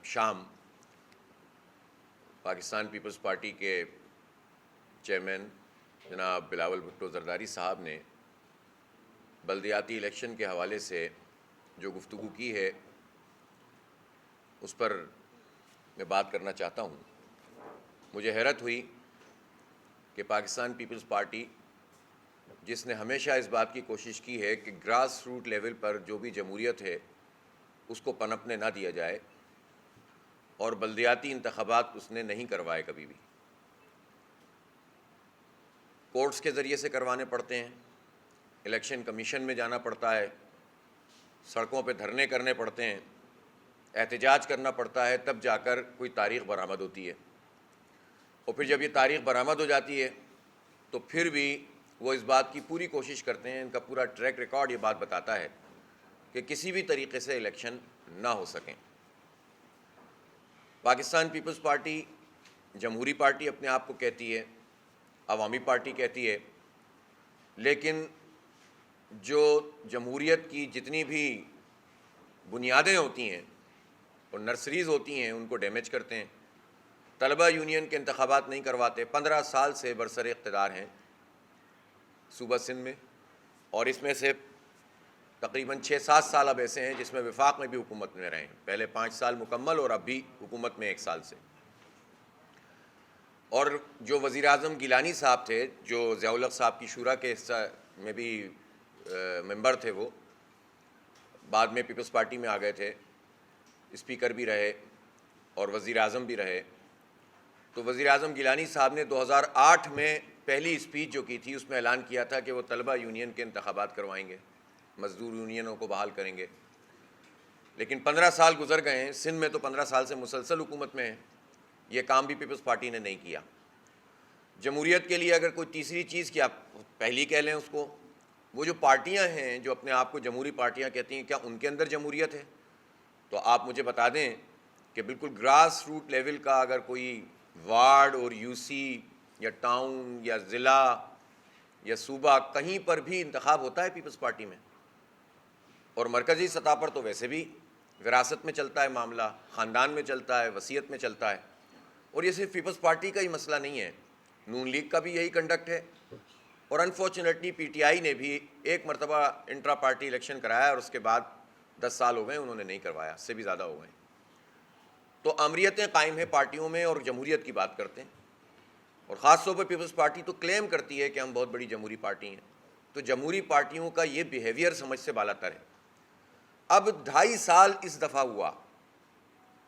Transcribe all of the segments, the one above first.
شام Pakistan Peoples party کے chairman جناب بلاول بھٹو زرداری صاحب نے بلدیاتی الیکشن کے حوالے سے جو گفتگو کی ہے اس پر میں بات کرنا چاہتا ہوں۔ مجھے حیرت ہوئی کہ پاکستان پیپلز پارٹی جس نے ہمیشہ اس بات کی کوشش کی ہے کہ گراس روٹ لیول پر جو بھی جمہوریت ہے اس کو پنپنے نہ دیا جائے، اور بلدیاتی انتخابات اس نے نہیں کروائے کبھی بھی۔ کورٹس کے ذریعے سے کروانے پڑتے ہیں، الیکشن کمیشن میں جانا پڑتا ہے، سڑکوں پہ دھرنے کرنے پڑتے ہیں، احتجاج کرنا پڑتا ہے، تب جا کر کوئی تاریخ برآمد ہوتی ہے۔ اور پھر جب یہ تاریخ برآمد ہو جاتی ہے تو پھر بھی وہ اس بات کی پوری کوشش کرتے ہیں، ان کا پورا ٹریک ریکارڈ یہ بات بتاتا ہے کہ کسی بھی طریقے سے الیکشن نہ ہو سکیں۔ پاکستان پیپلز پارٹی جمہوری پارٹی اپنے آپ کو کہتی ہے، عوامی پارٹی کہتی ہے، لیکن جو جمہوریت کی جتنی بھی بنیادیں ہوتی ہیں اور نرسریز ہوتی ہیں ان کو ڈیمیج کرتے ہیں۔ طلبہ یونین کے انتخابات نہیں کرواتے، 15 سال سے برسر اقتدار ہیں صوبہ سندھ میں، اور اس میں سے تقریباً 6-7 سال اب ایسے ہیں جس میں وفاق میں بھی حکومت میں رہے ہیں، پہلے 5 سال مکمل اور اب بھی حکومت میں 1 سال سے۔ اور جو وزیر اعظم گیلانی صاحب تھے، جو ضیاء الحق صاحب کی شورا کے حصہ میں بھی ممبر تھے، وہ بعد میں پیپلز پارٹی میں آ گئے تھے، اسپیکر بھی رہے اور وزیر اعظم بھی رہے۔ تو وزیر اعظم گیلانی صاحب نے 2008 میں پہلی اسپیچ جو کی تھی اس میں اعلان کیا تھا کہ وہ طلبہ یونین کے انتخابات کروائیں گے، مزدور یونینوں کو بحال کریں گے۔ لیکن 15 سال گزر گئے ہیں، سندھ میں تو 15 سال سے مسلسل حکومت میں ہیں، یہ کام بھی پیپلز پارٹی نے نہیں کیا۔ جمہوریت کے لیے اگر کوئی تیسری چیز کی آپ پہلی کہہ لیں اس کو، وہ جو پارٹیاں ہیں جو اپنے آپ کو جمہوری پارٹیاں کہتی ہیں، کیا ان کے اندر جمہوریت ہے؟ تو آپ مجھے بتا دیں کہ بالکل گراس روٹ لیول کا اگر کوئی وارڈ اور یو سی یا ٹاؤن یا ضلع یا صوبہ کہیں پر بھی انتخاب ہوتا ہے پیپلز پارٹی میں؟ اور مرکزی سطح پر تو ویسے بھی وراثت میں چلتا ہے معاملہ، خاندان میں چلتا ہے، وصیت میں چلتا ہے۔ اور یہ صرف پیپلز پارٹی کا ہی مسئلہ نہیں ہے، نون لیگ کا بھی یہی کنڈکٹ ہے، اور انفارچونیٹلی پی ٹی آئی نے بھی ایک مرتبہ انٹرا پارٹی الیکشن کرایا اور اس کے بعد 10 سال ہو گئے انہوں نے نہیں کروایا، اس سے بھی زیادہ ہو گئے۔ تو آمریتیں قائم ہیں پارٹیوں میں، اور جمہوریت کی بات کرتے ہیں، اور خاص طور پر پیپلز پارٹی تو کلیم کرتی ہے کہ ہم بہت بڑی جمہوری پارٹی ہیں۔ تو جمہوری پارٹیوں کا یہ بیہیویئر سمجھ سے بالا تر ہے۔ اب 2.5 سال اس دفعہ ہوا،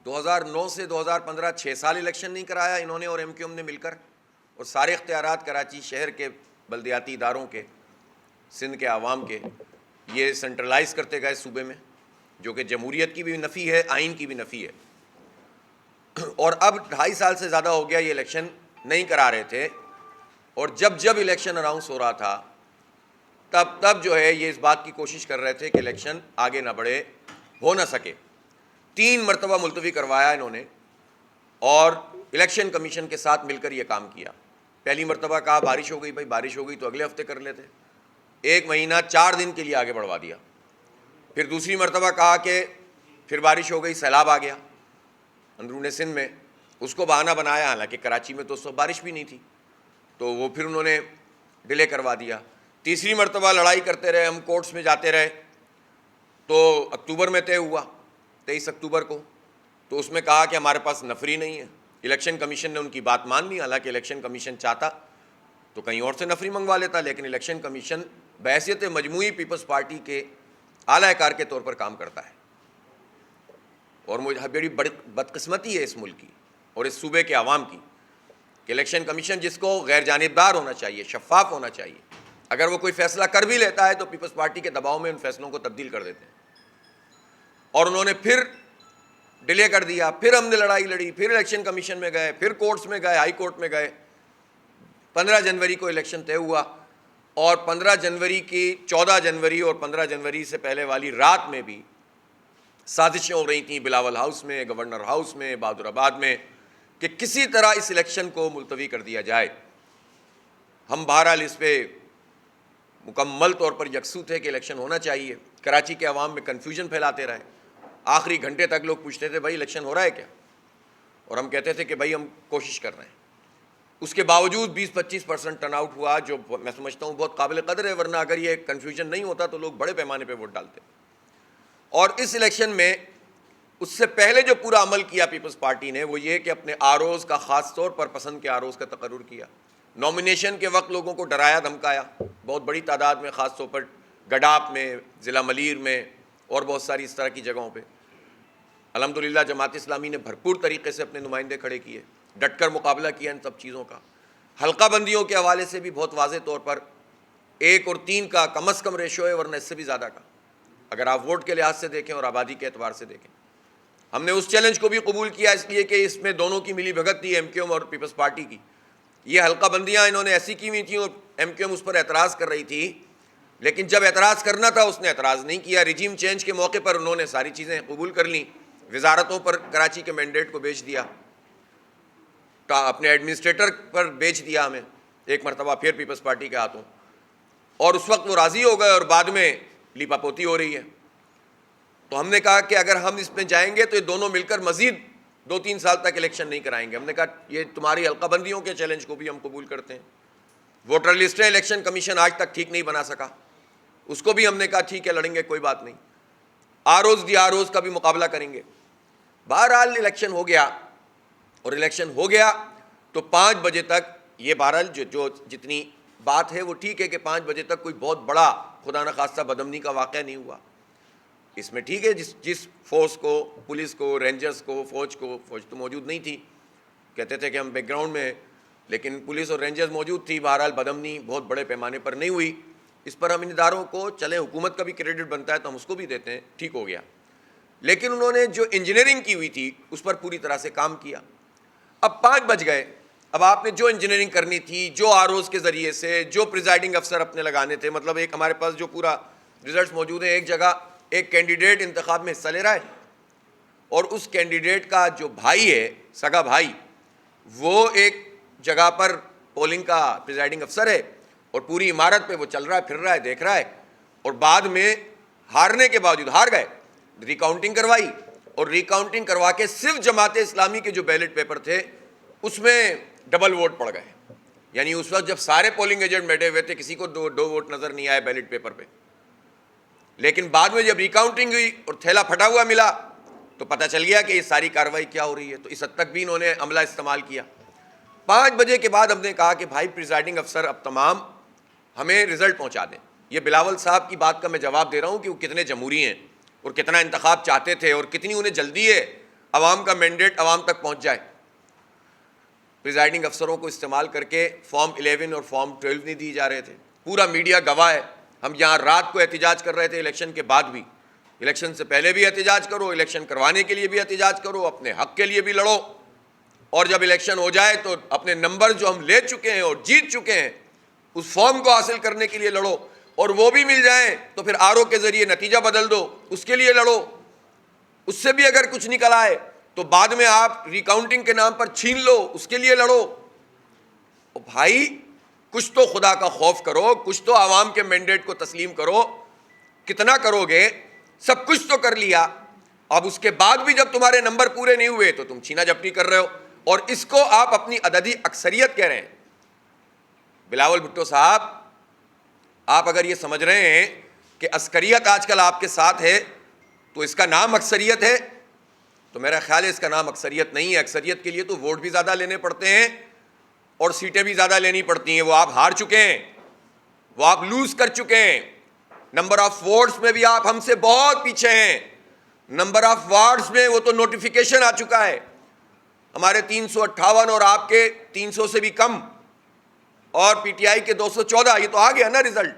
2009 سے 2015 6 سال الیکشن نہیں کرایا انہوں نے اور ایم کیو ایم نے مل کر، اور سارے اختیارات کراچی شہر کے بلدیاتی اداروں کے، سندھ کے عوام کے، یہ سینٹرلائز کرتے گئے صوبے میں، جو کہ جمہوریت کی بھی نفی ہے، آئین کی بھی نفی ہے۔ اور اب 2.5 سال سے زیادہ ہو گیا یہ الیکشن نہیں کرا رہے تھے، اور جب الیکشن اناؤنس ہو رہا تھا تب جو ہے یہ اس بات کی کوشش کر رہے تھے کہ الیکشن آگے نہ بڑھے، ہو نہ سکے۔ 3 مرتبہ ملتوی کروایا انہوں نے، اور الیکشن کمیشن کے ساتھ مل کر یہ کام کیا۔ پہلی مرتبہ کہا بارش ہو گئی، بھائی بارش ہو گئی تو اگلے ہفتے کر لیتے، 1 مہینہ 4 دن کے لیے آگے بڑھوا دیا۔ پھر دوسری مرتبہ کہا کہ پھر بارش ہو گئی، سیلاب آ گیا اندرون سندھ میں، اس کو بہانہ بنایا، حالانکہ کراچی میں تو اس وقت بارش بھی نہیں تھی، تو وہ پھر انہوں نے ڈیلے کروا دیا۔ تیسری مرتبہ لڑائی کرتے رہے، ہم کورٹس میں جاتے رہے، تو اکتوبر میں طے ہوا 23 اکتوبر کو، تو اس میں کہا کہ ہمارے پاس نفری نہیں ہے۔ الیکشن کمیشن نے ان کی بات مان لی، حالانکہ الیکشن کمیشن چاہتا تو کہیں اور سے نفری منگوا لیتا، لیکن الیکشن کمیشن بحیثیت مجموعی پیپلز پارٹی کے اعلیٰ کار کے طور پر کام کرتا ہے۔ اور مجھے بڑی بدقسمتی ہے اس ملک کی اور اس صوبے کے عوام کی کہ الیکشن کمیشن جس کو غیر جانبدار ہونا چاہیے، شفاف ہونا چاہیے، اگر وہ کوئی فیصلہ کر بھی لیتا ہے تو پیپلز پارٹی کے دباؤ میں ان فیصلوں کو تبدیل کر دیتے ہیں۔ اور انہوں نے پھر ڈیلے کر دیا، پھر ہم نے لڑائی لڑی، پھر الیکشن کمیشن میں گئے، پھر کورٹس میں گئے، ہائی کورٹ میں گئے۔ 15 جنوری کو الیکشن طے ہوا، اور 15 جنوری کی 14 جنوری اور 15 جنوری سے پہلے والی رات میں بھی سازشیں ہو رہی تھیں بلاول ہاؤس میں، گورنر ہاؤس میں، بہادر آباد میں، کہ کسی طرح اس الیکشن کو ملتوی کر دیا جائے۔ ہم بہرحال اس پہ مکمل طور پر یکسو تھے کہ الیکشن ہونا چاہیے، کراچی کے عوام میں کنفیوژن پھیلاتے رہے۔ آخری گھنٹے تک لوگ پوچھتے تھے بھائی الیکشن ہو رہا ہے کیا, اور ہم کہتے تھے کہ بھائی ہم کوشش کر رہے ہیں. اس کے باوجود 20-25% ٹرن آؤٹ ہوا, جو میں سمجھتا ہوں بہت قابل قدر ہے, ورنہ اگر یہ کنفیوژن نہیں ہوتا تو لوگ بڑے پیمانے پہ ووٹ ڈالتے. اور اس الیکشن میں اس سے پہلے جو پورا عمل کیا پیپلز پارٹی نے وہ یہ کہ اپنے آروز کا خاص طور پر پسند کے آروز کا تقرر کیا. نامینیشن کے وقت لوگوں کو ڈرایا دھمکایا بہت بڑی تعداد میں, خاص طور پر گڈاپ میں, ضلع ملیر میں اور بہت ساری اس طرح کی جگہوں پہ. الحمدللہ جماعت اسلامی نے بھرپور طریقے سے اپنے نمائندے کھڑے کیے, ڈٹ کر مقابلہ کیا ان سب چیزوں کا. حلقہ بندیوں کے حوالے سے بھی بہت واضح طور پر 1 اور 3 کا کم از کم ریشو ہے, ورنہ اس سے بھی زیادہ کا, اگر آپ ووٹ کے لحاظ سے دیکھیں اور آبادی کے اعتبار سے دیکھیں. ہم نے اس چیلنج کو بھی قبول کیا اس لیے کہ اس میں دونوں کی ملی بھگت تھی, ایم کیو ایم اور پیپلز پارٹی کی. یہ حلقہ بندیاں انہوں نے ایسی کی ہوئی تھیں اور ایم کیو ایم اس پر اعتراض کر رہی تھی, لیکن جب اعتراض کرنا تھا اس نے اعتراض نہیں کیا. رجیم چینج کے موقع پر انہوں نے ساری چیزیں قبول کر لیں, وزارتوں پر کراچی کے مینڈیٹ کو بیچ دیا, اپنے ایڈمنسٹریٹر پر بیچ دیا ہمیں ایک مرتبہ پھر پیپلز پارٹی کے ہاتھوں, اور اس وقت وہ راضی ہو گئے اور بعد میں لیپا پوتی ہو رہی ہے. تو ہم نے کہا کہ اگر ہم اس میں جائیں گے تو یہ دونوں مل کر مزید 2-3 سال تک الیکشن نہیں کرائیں گے. ہم نے کہا یہ تمہاری حلقہ بندیوں کے چیلنج کو بھی ہم قبول کرتے ہیں. ووٹر لسٹیں الیکشن کمیشن آج تک ٹھیک نہیں بنا سکا, اس کو بھی ہم نے کہا ٹھیک ہے لڑیں گے, کوئی بات نہیں. آروز دی آروز کا بھی مقابلہ کریں گے. بہرحال الیکشن ہو گیا, اور الیکشن ہو گیا تو 5 بجے تک یہ بہرحال جو جتنی بات ہے وہ ٹھیک ہے کہ 5 بجے تک کوئی بہت بڑا خدا نخواستہ بدامنی کا واقعہ نہیں ہوا. اس میں ٹھیک ہے جس فورس کو, پولیس کو, رینجرز کو, فوج تو موجود نہیں تھی, کہتے تھے کہ ہم بیک گراؤنڈ میں, لیکن پولیس اور رینجرز موجود تھی. بہرحال بدامنی بہت بڑے پیمانے پر نہیں ہوئی. اس پر ہم ان اداروں کو, چلیں حکومت کا بھی کریڈٹ بنتا ہے تو ہم اس کو بھی دیتے ہیں, ٹھیک ہو گیا. لیکن انہوں نے جو انجینئرنگ کی ہوئی تھی اس پر پوری طرح سے کام کیا. اب 5 بج گئے, اب آپ نے جو انجینئرنگ کرنی تھی, جو آروز کے ذریعے سے, جو پریزائڈنگ افسر اپنے لگانے تھے, مطلب ایک ہمارے پاس جو پورا ریزلٹس موجود ہیں, ایک جگہ ایک کینڈیڈیٹ انتخاب میں حصہ لے رہا ہے اور اس کینڈیڈیٹ کا جو بھائی ہے, سگا بھائی, وہ ایک جگہ پر پولنگ کا پریزائڈنگ افسر ہے اور پوری عمارت پہ وہ چل رہا ہے, پھر رہا ہے, دیکھ رہا ہے, اور بعد میں ہارنے کے باوجود, ہار گئے, ریکاؤنٹنگ کروائی, اور ریکاؤنٹنگ کروا کے صرف جماعت اسلامی کے جو بیلٹ پیپر تھے اس میں ڈبل ووٹ پڑ گئے. یعنی اس وقت جب سارے پولنگ ایجنٹ بیٹھے ہوئے تھے کسی کو دو ووٹ نظر نہیں آئے بیلٹ پیپر پہ, لیکن بعد میں جب ریکاؤنٹنگ ہوئی اور تھیلا پھٹا ہوا ملا تو پتہ چل گیا کہ یہ ساری کارروائی کیا ہو رہی ہے. تو اس حد تک بھی انہوں نے عملہ استعمال کیا. 5 بجے کے بعد ہم نے کہا کہ بھائی پریزائڈنگ افسر اب تمام ہمیں رزلٹ پہنچا دیں. یہ بلاول صاحب کی بات کا میں جواب دے رہا ہوں کہ وہ کتنے جمہوری ہیں اور کتنا انتخاب چاہتے تھے اور کتنی انہیں جلدی ہے عوام کا مینڈیٹ عوام تک پہنچ جائے. پریزائڈنگ افسروں کو استعمال کر کے فارم 11 اور فارم 12 نہیں دی جا رہے تھے. پورا میڈیا گواہ ہے. ہم یہاں رات کو احتجاج کر رہے تھے, الیکشن کے بعد بھی, الیکشن سے پہلے بھی احتجاج کرو, الیکشن کروانے کے لیے بھی احتجاج کرو, اپنے حق کے لیے بھی لڑو, اور جب الیکشن ہو جائے تو اپنے نمبر جو ہم لے چکے ہیں اور جیت چکے ہیں اس فارم کو حاصل کرنے کے لیے لڑو, اور وہ بھی مل جائیں تو پھر آر او کے ذریعے نتیجہ بدل دو, اس کے لیے لڑو. اس سے بھی اگر کچھ نکل آئے تو بعد میں آپ ریکاؤنٹنگ کے نام پر چھین لو, اس کے لیے لڑو. بھائی کچھ تو خدا کا خوف کرو, کچھ تو عوام کے مینڈیٹ کو تسلیم کرو. کتنا کرو گے؟ سب کچھ تو کر لیا, اب اس کے بعد بھی جب تمہارے نمبر پورے نہیں ہوئے تو تم چھینا جھپٹی کر رہے ہو, اور اس کو آپ اپنی عددی اکثریت کہہ رہے ہیں. بلاول بھٹو صاحب, آپ اگر یہ سمجھ رہے ہیں کہ عسکریت آج کل آپ کے ساتھ ہے تو اس کا نام اکثریت ہے, تو میرا خیال ہے اس کا نام اکثریت نہیں ہے. اکثریت کے لیے تو ووٹ بھی زیادہ لینے پڑتے ہیں اور سیٹیں بھی زیادہ لینی پڑتی ہیں. وہ آپ ہار چکے ہیں, وہ آپ لوز کر چکے ہیں. نمبر آف ووٹس میں بھی آپ ہم سے بہت پیچھے ہیں. نمبر آف وارڈز میں وہ تو نوٹیفیکیشن آ چکا ہے, ہمارے 358 اور آپ کے 300 سے بھی کم, اور پی ٹی آئی کے 214. یہ تو آ گیا نا رزلٹ,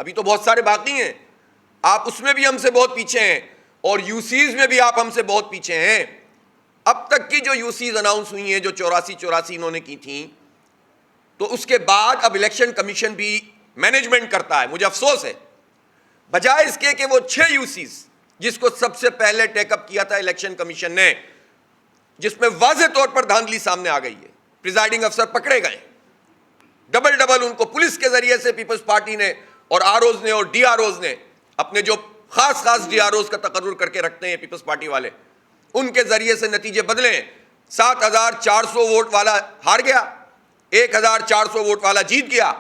ابھی تو بہت سارے باقی ہیں. آپ اس میں بھی ہم سے بہت پیچھے ہیں, اور یو سیز میں بھی آپ ہم سے بہت پیچھے ہیں. اب تک کی جو یو سیز اناؤنس ہوئی ہیں جو 84 انہوں نے کی تھیں, تو اس کے بعد اب الیکشن کمیشن بھی مینجمنٹ کرتا ہے. مجھے افسوس ہے, بجائے اس کے کہ وہ 6 یو سیز جس کو سب سے پہلے ٹیک اپ کیا تھا الیکشن کمیشن نے, جس میں واضح طور پر دھاندلی سامنے آ گئی ہے, پریزائڈنگ افسر پکڑے گئے, ڈبل ان کو پولیس کے ذریعے سے پیپلز پارٹی نے اور آر اوز نے اور ڈی آر اوز نے اپنے جو خاص ڈی آر اوز کا تقرر کر کے رکھتے ہیں پیپلز پارٹی والے, ان کے ذریعے سے نتیجے بدلیں. 7,400 ووٹ والا ہار گیا, 1,400 ووٹ والا جیت گیا.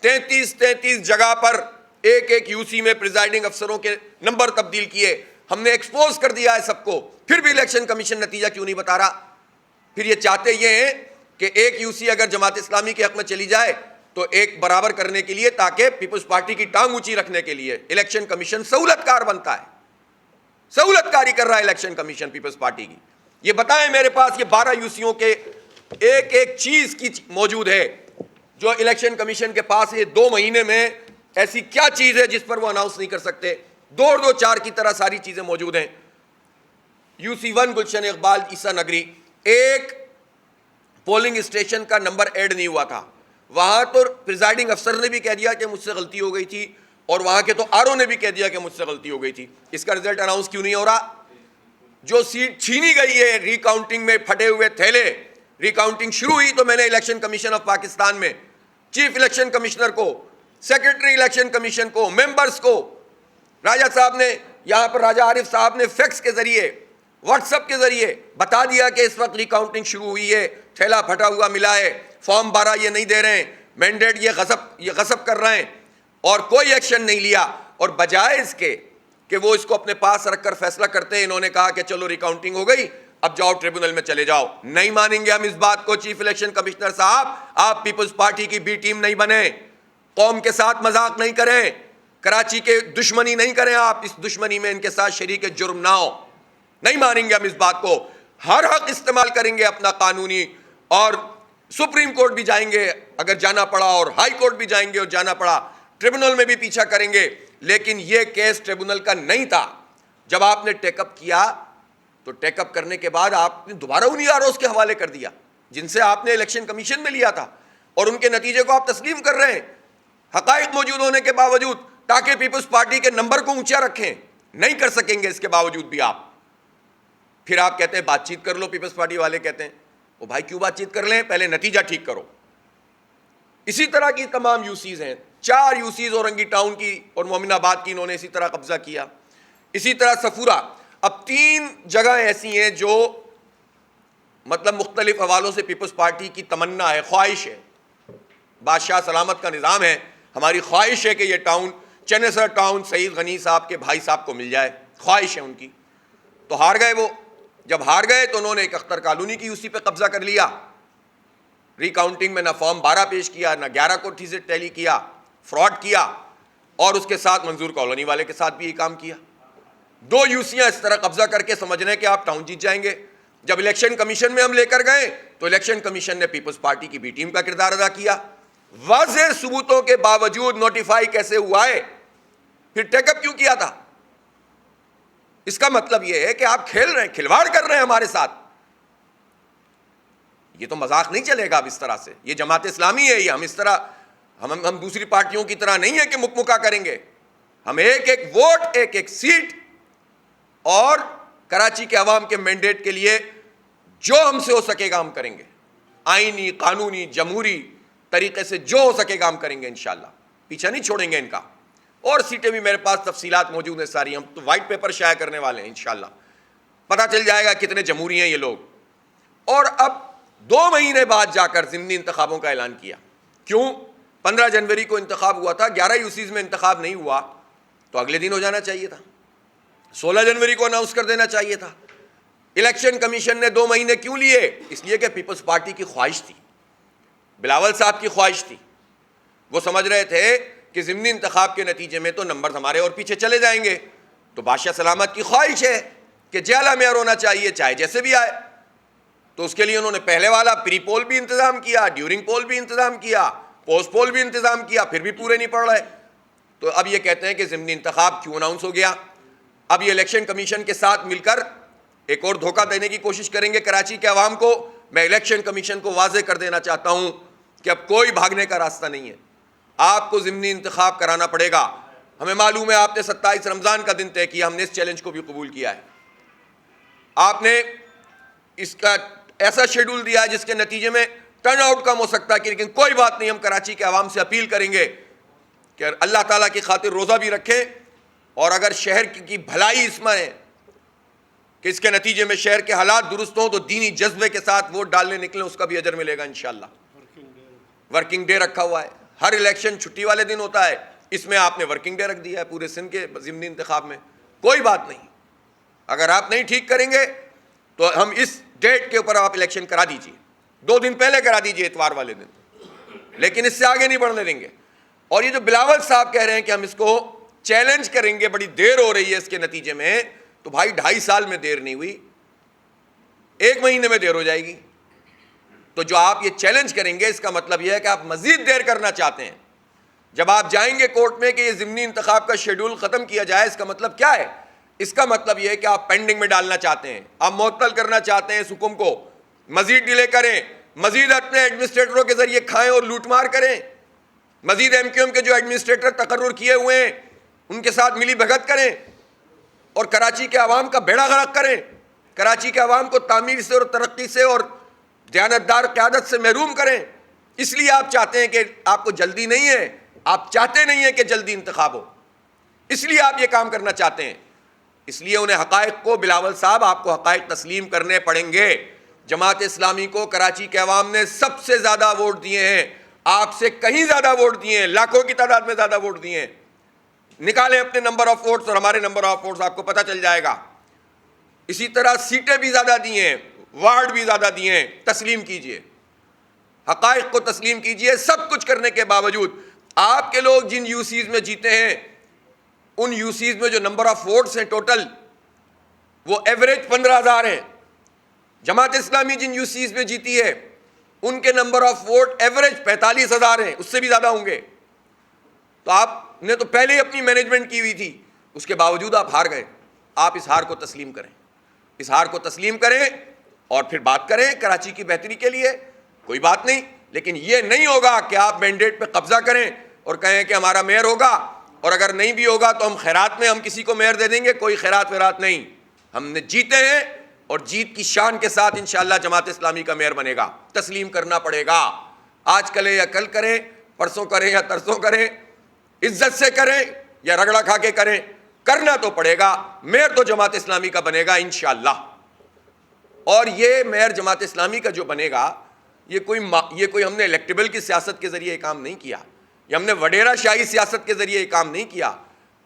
33 جگہ پر ایک یو سی میں پریزائڈنگ افسروں کے نمبر تبدیل کیے. ہم نے ایکسپوز کر دیا ہے سب کو, پھر بھی الیکشن کمیشن نتیجہ کیوں نہیں بتا رہا؟ پھر یہ چاہتے یہ ہیں کہ ایک یو سی اگر جماعت اسلامی کے حق میں چلی جائے تو ایک برابر کرنے کے لیے, تاکہ پیپلز پارٹی کی ٹانگ اونچی رکھنے کے لیے الیکشن کمیشن سہولت کار بنتا ہے, سہولت کاری کر رہا ہے الیکشن کمیشن پیپلز پارٹی کی. یہ بتائیں میرے پاس یہ 12 یو سیوں کے ایک چیز کی موجود ہے جو الیکشن کمیشن کے پاس یہ 2 مہینے میں ایسی کیا چیز ہے جس پر وہ اناؤنس نہیں کر سکتے؟ 2-2-4 کی طرح ساری چیزیں موجود ہیں. یو سی 1 گلشن اقبال عیسیٰ نگری, ایک پولنگ اسٹیشن کا نمبر ایڈ نہیں ہوا تھا. وہاں تو پریزائڈنگ افسر نے بھی کہہ دیا کہ مجھ سے غلطی ہو گئی تھی, اور وہاں کے تو آر او نے بھی کہہ دیا کہ مجھ سے غلطی ہو گئی تھی. اس کا رزلٹ اناؤنس کیوں نہیں ہو رہا؟ جو سیٹ چھینی گئی ہے ری کاؤنٹنگ میں پھٹے ہوئے تھیلے, ری کاؤنٹنگ شروع ہوئی تو میں نے الیکشن کمیشن آف پاکستان میں چیف الیکشن کمشنر کو, سیکرٹری الیکشن کمیشن کو, ممبرز کو, راجہ صاحب نے یہاں پر راجہ عارف صاحب نے فیکس کے ذریعے, واٹس ایپ کے ذریعے بتا دیا کہ اس وقت ری کاؤنٹنگ شروع ہوئی ہے, تھیلا پھٹا ہوا ملا ہے, فارم 12 یہ نہیں دے رہے ہیں, مینڈیٹ یہ غصب کر رہے ہیں, اور کوئی ایکشن نہیں لیا. اور بجائے اس کے کہ وہ اس کو اپنے پاس رکھ کر فیصلہ کرتے ہیں, انہوں نے کہا کہ چلو ری کاؤنٹنگ ہو گئی, اب جاؤ ٹریبونل میں چلے جاؤ. نہیں مانیں گے ہم اس بات کو. چیف الیکشن کمشنر صاحب, آپ پیپلز پارٹی کی بی ٹیم نہیں بنے, قوم کے ساتھ مذاق نہیں کریں, کراچی کے دشمنی نہیں کریں, آپ اس دشمنی میں ان کے ساتھ شریک جرم نہ ہو. نہیں مانیں گے ہم اس بات کو. ہر حق استعمال کریں گے اپنا قانونی, اور سپریم کورٹ بھی جائیں گے اگر جانا پڑا, اور ہائی کورٹ بھی جائیں گے اور جانا پڑا, ٹریبونل میں بھی پیچھا کریں گے. لیکن یہ کیس ٹریبونل کا نہیں تھا. جب آپ نے ٹیک اپ کیا تو ٹیک اپ کرنے کے بعد آپ نے دوبارہ انہی آر اوز کے حوالے کر دیا جن سے آپ نے الیکشن کمیشن میں لیا تھا, اور ان کے نتیجے کو آپ تسلیم کر رہے ہیں حقائق موجود ہونے کے باوجود, تاکہ پیپلز پارٹی کے نمبر کو اونچا رکھیں. نہیں کر سکیں گے اس کے باوجود بھی آپ. پھر آپ کہتے ہیں بات چیت کر لو. پیپلز پارٹی والے کہتے ہیں وہ بھائی کیوں بات چیت کر لیں, پہلے نتیجہ ٹھیک کرو. اسی طرح کی تمام یو سیز ہیں, 4 یو سیز اورنگی ٹاؤن کی اور مومن آباد کی انہوں نے اسی طرح قبضہ کیا. اسی طرح صفورہ. اب 3 جگہ ایسی ہیں جو مطلب مختلف حوالوں سے پیپلز پارٹی کی تمنا ہے, خواہش ہے, بادشاہ سلامت کا نظام ہے, ہماری خواہش ہے کہ یہ ٹاؤن, چنیسر ٹاؤن سعید غنی صاحب کے بھائی صاحب کو مل جائے, خواہش ہے ان کی. تو ہار گئے وہ. جب ہار گئے تو انہوں نے ایک اختر کالونی کی اسی پہ قبضہ کر لیا. ری کاؤنٹنگ میں نہ فارم 12 پیش کیا, نہ 11 کو ٹھیک سے ٹیلی کیا, فراڈ کیا, اور اس کے ساتھ منظور کالونی والے کے ساتھ بھی یہ کام کیا. 2 یوسیاں اس طرح قبضہ کر کے سمجھ رہے ہیں کہ آپ ٹاؤن جیت جائیں گے. جب الیکشن کمیشن میں ہم لے کر گئے تو الیکشن کمیشن نے پیپلز پارٹی کی بی ٹیم کا کردار ادا کیا. واضح ثبوتوں کے باوجود نوٹیفائی کیسے ہوا ہے, پھر ٹیک اپ کیوں کیا تھا؟ اس کا مطلب یہ ہے کہ آپ کھیل رہے ہیں, کھلواڑ کر رہے ہیں ہمارے ساتھ. یہ تو مذاق نہیں چلے گا اب اس طرح سے. یہ جماعت اسلامی ہے, یہ ہم اس طرح ہم دوسری پارٹیوں کی طرح نہیں ہے کہ مکمکا کریں گے. ہم ایک ووٹ, ایک سیٹ, اور کراچی کے عوام کے مینڈیٹ کے لیے جو ہم سے ہو سکے گا ہم کریں گے. آئینی, قانونی, جمہوری طریقے سے جو ہو سکے گا ہم کریں گے انشاءاللہ. پیچھا نہیں چھوڑیں گے ان کا. اور سیٹیں بھی میرے پاس تفصیلات موجود ہیں ساری, ہم تو وائٹ پیپر شائع کرنے والے ہیں انشاءاللہ. پتہ چل جائے گا کتنے جمہوری ہیں یہ لوگ. اور اب 2 مہینے بعد جا کر ضمنی انتخابوں کا اعلان کیا. کیوں؟ 15 جنوری کو انتخاب ہوا تھا, 11 یوسیز میں انتخاب نہیں ہوا تو اگلے دن ہو جانا چاہیے تھا, 16 جنوری کو اناؤنس کر دینا چاہیے تھا. الیکشن کمیشن نے 2 مہینے کیوں لیے؟ اس لیے کہ پیپلز پارٹی کی خواہش تھی, بلاول صاحب کی خواہش تھی. وہ سمجھ رہے تھے کہ ضمنی انتخاب کے نتیجے میں تو نمبر ہمارے اور پیچھے چلے جائیں گے, تو بادشاہ سلامت کی خواہش ہے کہ جیلا میئر ہونا چاہیے چاہے جیسے بھی آئے. تو اس کے لیے انہوں نے پہلے والا پری پول بھی انتظام کیا, ڈیورنگ پول بھی انتظام کیا, پوسٹ پول بھی انتظام کیا, پھر بھی پورے نہیں پڑ رہے. تو اب یہ کہتے ہیں کہ ضمنی انتخاب کیوں اناؤنس ہو گیا. اب یہ الیکشن کمیشن کے ساتھ مل کر ایک اور دھوکہ دینے کی کوشش کریں گے کراچی کے عوام کو. میں الیکشن کمیشن کو واضح کر دینا چاہتا ہوں کہ اب کوئی بھاگنے کا راستہ نہیں ہے, آپ کو ضمنی انتخاب کرانا پڑے گا. ہمیں معلوم ہے آپ نے 27 رمضان کا دن طے کیا, ہم نے اس چیلنج کو بھی قبول کیا ہے. آپ نے اس کا ایسا شیڈول دیا ہے جس کے نتیجے میں ٹرن آؤٹ کم ہو سکتا ہے, لیکن کوئی بات نہیں, ہم کراچی کے عوام سے اپیل کریں گے کہ اللہ تعالیٰ کی خاطر روزہ بھی رکھیں, اور اگر شہر کی بھلائی اس میں ہے کہ اس کے نتیجے میں شہر کے حالات درست ہوں تو دینی جذبے کے ساتھ ووٹ ڈالنے نکلیں، اس کا بھی اجر ملے گا انشاءاللہ۔ ورکنگ ڈے رکھا ہوا ہے، ہر الیکشن چھٹی والے دن ہوتا ہے، اس میں آپ نے ورکنگ ڈے رکھ دیا ہے پورے سندھ کے ضمنی انتخاب میں، کوئی بات نہیں۔ اگر آپ نہیں ٹھیک کریں گے تو ہم اس ڈیٹ کے اوپر آپ الیکشن کرا دیجئے، 2 دن پہلے کرا دیجئے اتوار والے دن، لیکن اس سے آگے نہیں بڑھنے دیں گے۔ اور یہ جو بلاول صاحب کہہ رہے ہیں کہ ہم اس کو چیلنج کریں گے، بڑی دیر ہو رہی ہے اس کے نتیجے میں، تو بھائی 2.5 سال میں دیر نہیں ہوئی، 1 مہینے میں دیر ہو جائے گی۔ تو جو آپ یہ چیلنج کریں گے اس کا مطلب یہ ہے کہ آپ مزید دیر کرنا چاہتے ہیں۔ جب آپ جائیں گے کورٹ میں کہ یہ ضمنی انتخاب کا شیڈول ختم کیا جائے، اس کا مطلب کیا ہے؟ اس کا مطلب یہ ہے کہ آپ پینڈنگ میں ڈالنا چاہتے ہیں، آپ معطل کرنا چاہتے ہیں اس حکم کو، مزید ڈیلے کریں، مزید اپنے ایڈمنسٹریٹروں کے ذریعے کھائیں اور لوٹ مار کریں، مزید ایم کیو ایم کے جو ایڈمنسٹریٹر تقرر کیے ہوئے ہیں ان کے ساتھ ملی بھگت کریں اور کراچی کے عوام کا بیڑا غرق کریں، کراچی کے عوام کو تعمیر سے اور ترقی سے اور دیانتدار قیادت سے محروم کریں۔ اس لیے آپ چاہتے ہیں کہ آپ کو جلدی نہیں ہے، آپ چاہتے نہیں ہیں کہ جلدی انتخاب ہو، اس لیے آپ یہ کام کرنا چاہتے ہیں۔ اس لیے انہیں حقائق کو، بلاول صاحب آپ کو حقائق تسلیم کرنے پڑیں گے۔ جماعت اسلامی کو کراچی کے عوام نے سب سے زیادہ ووٹ دیے ہیں، آپ سے کہیں زیادہ ووٹ دیے ہیں، لاکھوں کی تعداد میں زیادہ ووٹ دیے ہیں۔ نکالیں اپنے نمبر آف ووٹس اور ہمارے نمبر آف ووٹس، آپ کو پتہ چل جائے گا۔ اسی طرح سیٹیں بھی زیادہ دی ہیں، وارڈ بھی زیادہ دیے ہیں، تسلیم کیجئے، حقائق کو تسلیم کیجئے۔ سب کچھ کرنے کے باوجود آپ کے لوگ جن یو سیز میں جیتے ہیں، ان یو سیز میں جو نمبر آف ووٹس ہیں ٹوٹل، وہ ایوریج 15,000 ہیں۔ جماعت اسلامی جن یو سیز میں جیتی ہے ان کے نمبر آف ووٹ ایوریج 45,000 ہیں، اس سے بھی زیادہ ہوں گے۔ تو آپ نے تو پہلے ہی اپنی مینجمنٹ کی ہوئی تھی، اس کے باوجود آپ ہار گئے۔ آپ اس ہار کو تسلیم کریں، اس ہار کو تسلیم کریں اور پھر بات کریں کراچی کی بہتری کے لیے، کوئی بات نہیں۔ لیکن یہ نہیں ہوگا کہ آپ مینڈیٹ پہ قبضہ کریں اور کہیں کہ ہمارا میئر ہوگا، اور اگر نہیں بھی ہوگا تو ہم خیرات میں ہم کسی کو میئر دے دیں گے۔ کوئی خیرات ویرات نہیں، ہم نے جیتے ہیں اور جیت کی شان کے ساتھ انشاءاللہ جماعت اسلامی کا میئر بنے گا۔ تسلیم کرنا پڑے گا، آج کریں یا کل کریں، پرسوں کریں یا ترسوں کریں، عزت سے کریں یا رگڑا کھا کے کریں، کرنا تو پڑے گا۔ میئر تو جماعت اسلامی کا بنے گا انشاءاللہ۔ اور یہ میئر جماعت اسلامی کا جو بنے گا، یہ کوئی ہم نے الیکٹیبل کی سیاست کے ذریعے کام نہیں کیا، یہ ہم نے وڈیرا شاہی سیاست کے ذریعے کام نہیں کیا،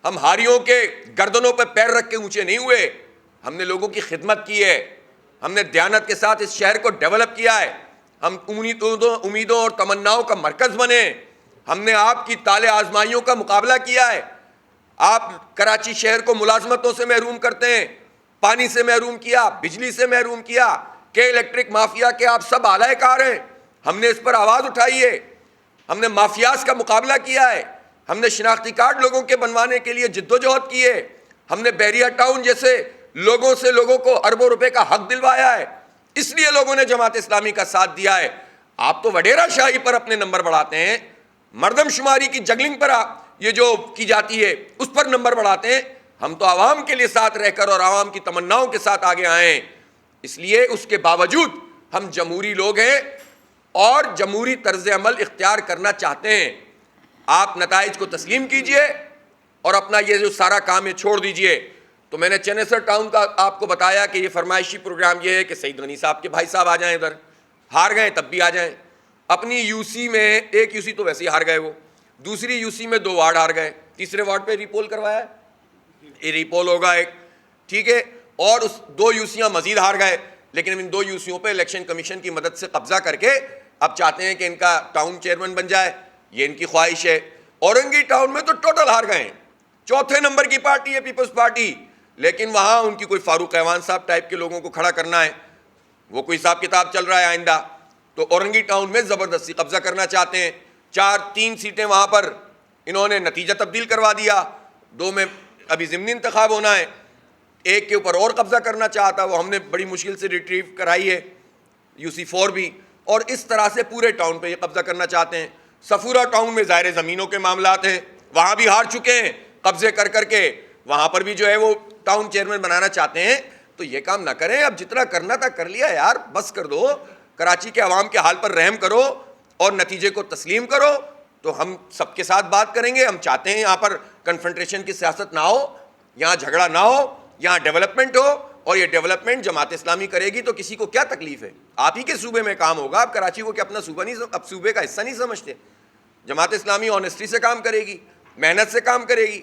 ہم ہاریوں کے گردنوں پہ پیر رکھ کے اونچے نہیں ہوئے، ہم نے لوگوں کی خدمت کی ہے، ہم نے دیانت کے ساتھ اس شہر کو ڈیولپ کیا ہے، ہم امیدوں اور تمناؤں کا مرکز بنے، ہم نے آپ کی طالع آزمائیوں کا مقابلہ کیا ہے۔ آپ کراچی شہر کو ملازمتوں سے محروم کرتے ہیں، پانی سے محروم کیا، بجلی سے محروم کیا، کہ الیکٹرک مافیا کے آپ سب اعلی کار ہیں، ہم نے اس پر آواز اٹھائی ہے، ہم نے مافیاز کا مقابلہ کیا ہے، ہم نے شناختی کارڈ لوگوں کے بنوانے کے لیے جدوجہد کی ہے، ہم نے بحریہ ٹاؤن جیسے لوگوں کو اربوں روپے کا حق دلوایا ہے، اس لیے لوگوں نے جماعت اسلامی کا ساتھ دیا ہے۔ آپ تو وڈیرا شاہی پر اپنے نمبر بڑھاتے ہیں، مردم شماری کی جگلنگ پر یہ جو کی جاتی ہے اس پر نمبر بڑھاتے ہیں۔ ہم تو عوام کے لیے ساتھ رہ کر اور عوام کی تمناؤں کے ساتھ آگے آئے ہیں، اس لیے اس کے باوجود ہم جمہوری لوگ ہیں اور جمہوری طرز عمل اختیار کرنا چاہتے ہیں۔ آپ نتائج کو تسلیم کیجئے اور اپنا یہ جو سارا کام ہے چھوڑ دیجئے۔ تو میں نے چنیسر ٹاؤن کا آپ کو بتایا کہ یہ فرمائشی پروگرام یہ ہے کہ سعید غنی صاحب کے بھائی صاحب آ جائیں ادھر، ہار گئے تب بھی آ جائیں۔ اپنی یو سی میں ایک یو سی تو ویسے ہی ہار گئے، وہ دوسری یو سی میں 2 وارڈ ہار گئے، تیسرے وارڈ پہ ریپول کروایا ہے، یہ ریپول ہوگا ایک، ٹھیک ہے، اور اس 2 یو سیاں مزید ہار گئے، لیکن ان 2 یو سیوں پہ الیکشن کمیشن کی مدد سے قبضہ کر کے اب چاہتے ہیں کہ ان کا ٹاؤن چیئرمین بن جائے، یہ ان کی خواہش ہے۔ اورنگی ٹاؤن میں تو ٹوٹل ہار گئے ہیں، 4تھے نمبر کی پارٹی ہے پیپلز پارٹی، لیکن وہاں ان کی کوئی فاروق ایوان صاحب ٹائپ کے لوگوں کو کھڑا کرنا ہے، وہ کوئی حساب کتاب چل رہا ہے آئندہ، تو اورنگی ٹاؤن میں زبردستی قبضہ کرنا چاہتے ہیں۔ 3 سیٹیں وہاں پر انہوں نے نتیجہ تبدیل کروا دیا، 2 میں ابھی ضمنی انتخاب ہونا ہے، ایک کے اوپر اور قبضہ کرنا چاہتا، وہ ہم نے بڑی مشکل سے ریٹریو کرائی ہے، یو سی 4 بھی، اور اس طرح سے پورے ٹاؤن پہ یہ قبضہ کرنا چاہتے ہیں۔ صفورہ ٹاؤن میں ظاہر زمینوں کے معاملات ہیں، وہاں بھی ہار چکے ہیں قبضے کر کر کے، وہاں پر بھی جو ہے وہ ٹاؤن چیئرمین بنانا چاہتے ہیں۔ تو یہ کام نہ کریں، اب جتنا کرنا تھا کر لیا یار، بس کر دو، کراچی کے عوام کے حال پر رحم کرو اور نتیجے کو تسلیم کرو، تو ہم سب کے ساتھ بات کریں گے۔ ہم چاہتے ہیں یہاں پر کنفرنٹریشن کی سیاست نہ ہو, یہاں جھگڑا نہ ہو, یہاں ڈیولپمنٹ ہو, اور یہ ڈیولپمنٹ جماعت اسلامی کرے گی تو کسی کو کیا تکلیف ہے؟ آپ ہی کے صوبے میں کام ہوگا, آپ کراچی کو کیا اپنا صوبہ نہیں, اب صوبے کا حصہ نہیں سمجھتے؟ جماعت اسلامی آنیسٹی سے کام کرے گی, محنت سے کام کرے گی.